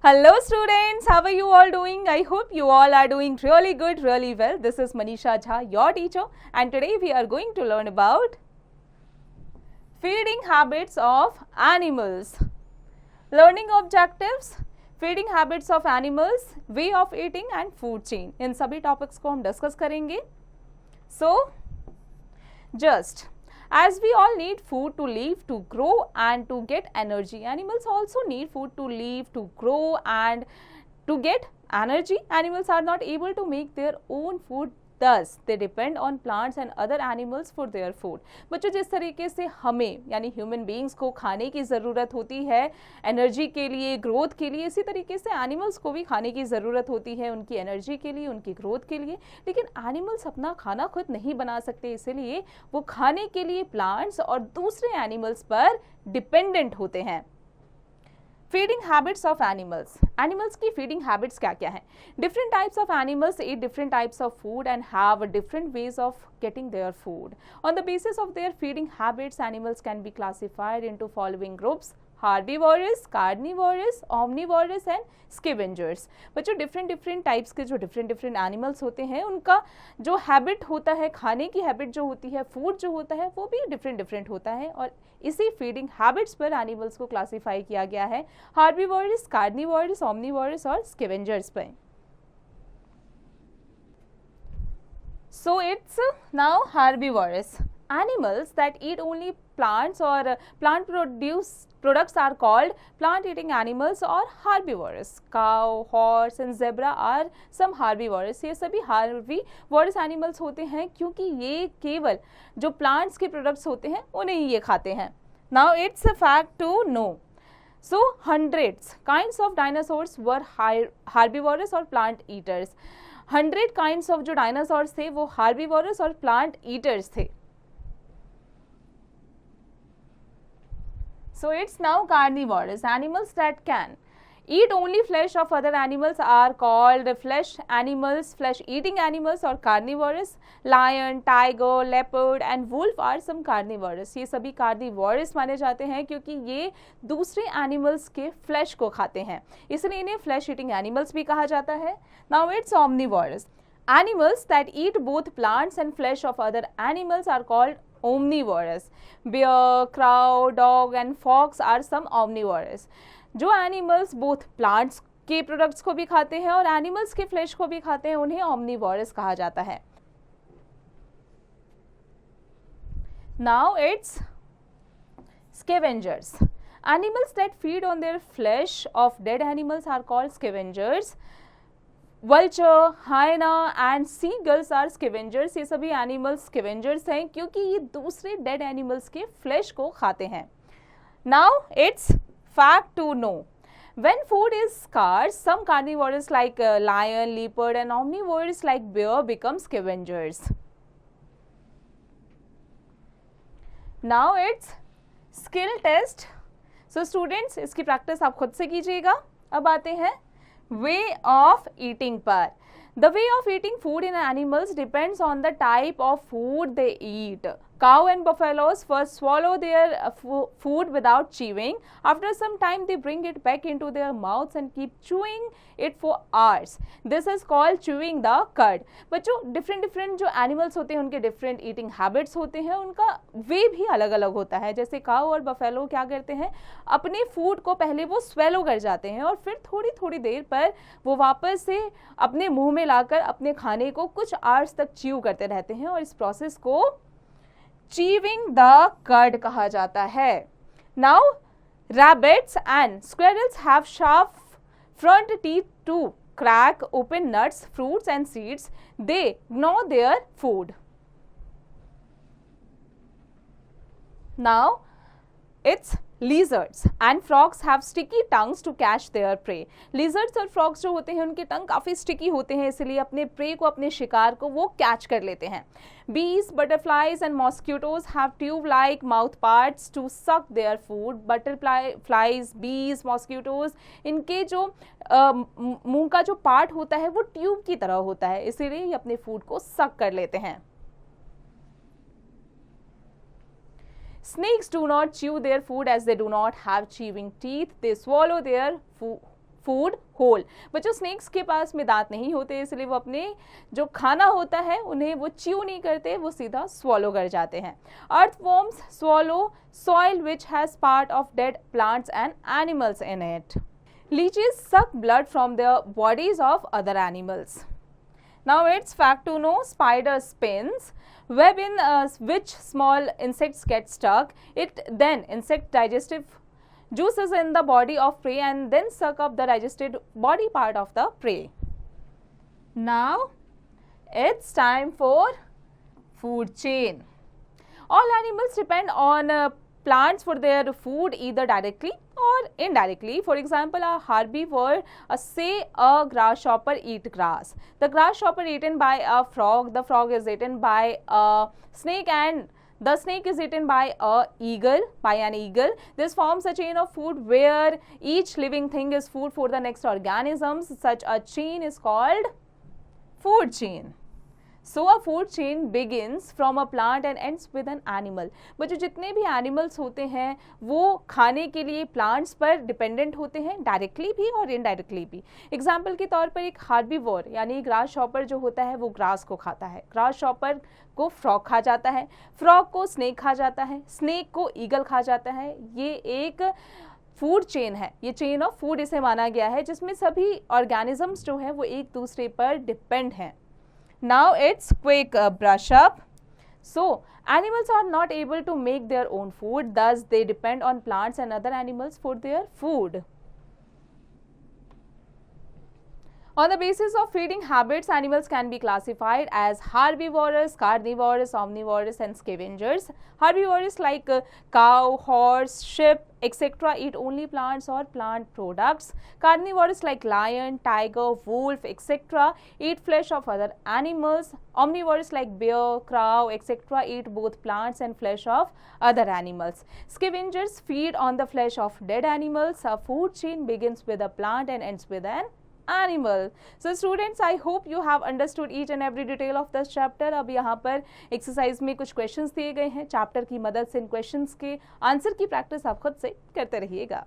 Hello students, how are you all doing? I hope you all are doing really good, really well. This is Manisha Jha, your teacher, and today we are going to learn about feeding habits of animals. Learning objectives, feeding habits of animals, way of eating and food chain. इन सभी topics को हम discuss करेंगे. So, just as we all need food to live, to grow and to get energy, animals also need food to live, to grow and to get energy. Animals are not able to make their own food, thus they depend on plants and other animals for their food. बच्चों, जिस तरीके से हमें यानी human beings को खाने की ज़रूरत होती है एनर्जी के लिए, ग्रोथ के लिए, इसी तरीके से एनिमल्स को भी खाने की ज़रूरत होती है उनकी एनर्जी के लिए, उनकी ग्रोथ के लिए. लेकिन एनिमल्स अपना खाना खुद नहीं बना सकते, इसलिए वो खाने के लिए प्लांट्स और दूसरे एनिमल्स पर डिपेंडेंट होते हैं. Feeding habits of animals. Animals की फीडिंग हैबिट्स क्या क्या हैं? Different types of animals eat different types of food and have different ways of getting their food. On the basis of their feeding habits, animals can be classified into following groups: herbivorous, carnivorous, omnivorous and scavengers. बच्चों, different types के जो different animals होते हैं उनका जो habit होता है, खाने की हैबिट जो होती है, फूड जो होता है, वो भी डिफरेंट होता है और इसी फीडिंग हैबिट्स पर एनिमल्स को क्लासीफाई किया गया है हार्बिवोरस, कार्निवोरस, ओमनिवोरस और स्कैवेंजर्स पर. So it's now herbivorous. Animals that eat only plants or plant products are called plant eating animals or herbivorous. Cow, horse and zebra are some herbivorous. ये सभी herbivorous animals होते हैं क्योंकि ये केवल जो plants के products होते हैं उन्हें ही ये खाते हैं. Now it's a fact to know. So hundreds kinds of dinosaurs were herbivorous or plant eaters. 100 kinds of जो डायनासोर्स थे वो हार्बिवोरस और प्लांट ईटर्स थे. So it's now carnivorous. Animals that can eat only flesh of other animals are called flesh animals, flesh eating animals or carnivorous. Lion, tiger, leopard and wolf are some carnivorous. ये सभी carnivorous माने जाते हैं क्योंकि ये दूसरे animals के flesh को खाते हैं, इसलिए इन्हें flesh eating animals भी कहा जाता है. Now it's omnivorous. Animals that eat both plants and flesh of other animals are called omnivorous. Bear, crow, dog and fox are some omnivorous. जो एनिमल्स बोथ प्लांट्स के प्रोडक्ट्स को भी खाते हैं और एनिमल्स के फ्लेश को भी खाते हैं उन्हें ओमनिवोरस कहा जाता है. Now it's scavengers. Animals that feed on their flesh of dead animals are called scavengers. Vulture, hyena and seagulls are scavengers. ये सभी एनिमल्स स्कैवेंजर्स हैं क्योंकि ये दूसरे डेड एनिमल्स के फ्लेश को खाते हैं. Now it's fact to know. When food is scarce, some carnivores like lion, leopard and omnivores like bear become scavengers. Now it's skill test. So students, इसकी practice आप खुद से कीजिएगा. अब आते हैं way of eating पर. The way of eating food in animals depends on the type of food they eat. Cow and buffaloes first swallow their food without chewing. After some time, they bring it back into their mouths and keep chewing it for hours. This is called chewing the cud. बच्चों, different जो animals होते हैं उनके different eating habits होते हैं, उनका वे भी अलग अलग होता है. जैसे काऊ और बफेलो क्या करते हैं, अपने फूड को पहले वो स्वेलो कर जाते हैं और फिर थोड़ी देर पर वो वापस से अपने मुंह में लाकर अपने खाने को कुछ आवर्स तक च्यू करते रहते हैं और इस प्रोसेस को चीविंग द कर्ड कहा जाता है. Now rabbits and squirrels have sharp front teeth to crack open nuts, fruits and seeds. They gnaw their food. Now it's lizards and frogs have sticky tongues to catch their prey. lizards और frogs जो होते हैं उनके टंग काफ़ी sticky होते हैं, इसलिए अपने प्रे को, अपने शिकार को वो कैच कर लेते हैं. bees, butterflies and mosquitoes have tube-like mouth parts to suck their food. butterflies, bees, mosquitoes, इनके जो मुंह का जो पार्ट होता है वो ट्यूब की तरह होता है, इसीलिए ये अपने फूड को सक कर लेते हैं. Snakes do not chew their food as they do not have chewing teeth. They swallow their food whole. बच्चों स्नेक्स के पास में दांत नहीं होते, इसलिए वो अपने जो खाना होता है उन्हें वो च्यू नहीं करते, वो सीधा स्वॉलो कर जाते हैं। Earthworms swallow soil which has part of dead plants and animals in it. Leches suck blood from the bodies of other animals. Now it's fact to know, spider spins web in which small insects get stuck. It then insect digestive juices in the body of prey and then suck up the digested body part of the prey. Now it's time for food chain. All animals depend on plants for their food either directly or indirectly. For example, a herbivore, say a grasshopper, eat grass. The grasshopper eaten by a frog, the frog is eaten by a snake, and the snake is eaten by an eagle. This forms a chain of food where each living thing is food for the next organisms. Such a chain is called food chain. So a food chain begins from a plant and ends with an animal. बच्चों जितने भी animals होते हैं वो खाने के लिए plants पर डिपेंडेंट होते हैं, डायरेक्टली भी और इनडायरेक्टली भी। एग्जाम्पल के तौर पर एक हार्बीवोर यानी ग्रास शॉपर जो होता है वो ग्रास को खाता है, ग्रास शॉपर को फ्रॉग खा जाता है, फ्रॉग को स्नेक खा जाता है, स्नेक को ईगल खा जाता है। ये एक फूड चेन है, ये चेन ऑफ फूड इसे माना गया है जिसमें सभी ऑर्गेनिजम्स जो हैं वो एक दूसरे पर डिपेंड हैं। Now it's quick brush up. So animals are not able to make their own food, thus they depend on plants and other animals for their food. On the basis of feeding habits, animals can be classified as herbivorous, carnivorous, omnivorous and scavengers. Herbivorous like cow, horse, sheep, etc. eat only plants or plant products. Carnivorous like lion, tiger, wolf, etc. eat flesh of other animals. Omnivorous like bear, crow, etc. eat both plants and flesh of other animals. Scavengers feed on the flesh of dead animals. A food chain begins with a plant and ends with an animal. So students, I hope you have understood each and every detail of this chapter. अब यहाँ पर exercise में कुछ questions दिए गए हैं, chapter की मदद से इन क्वेश्चंस के आंसर की प्रैक्टिस आप खुद से करते रहिएगा।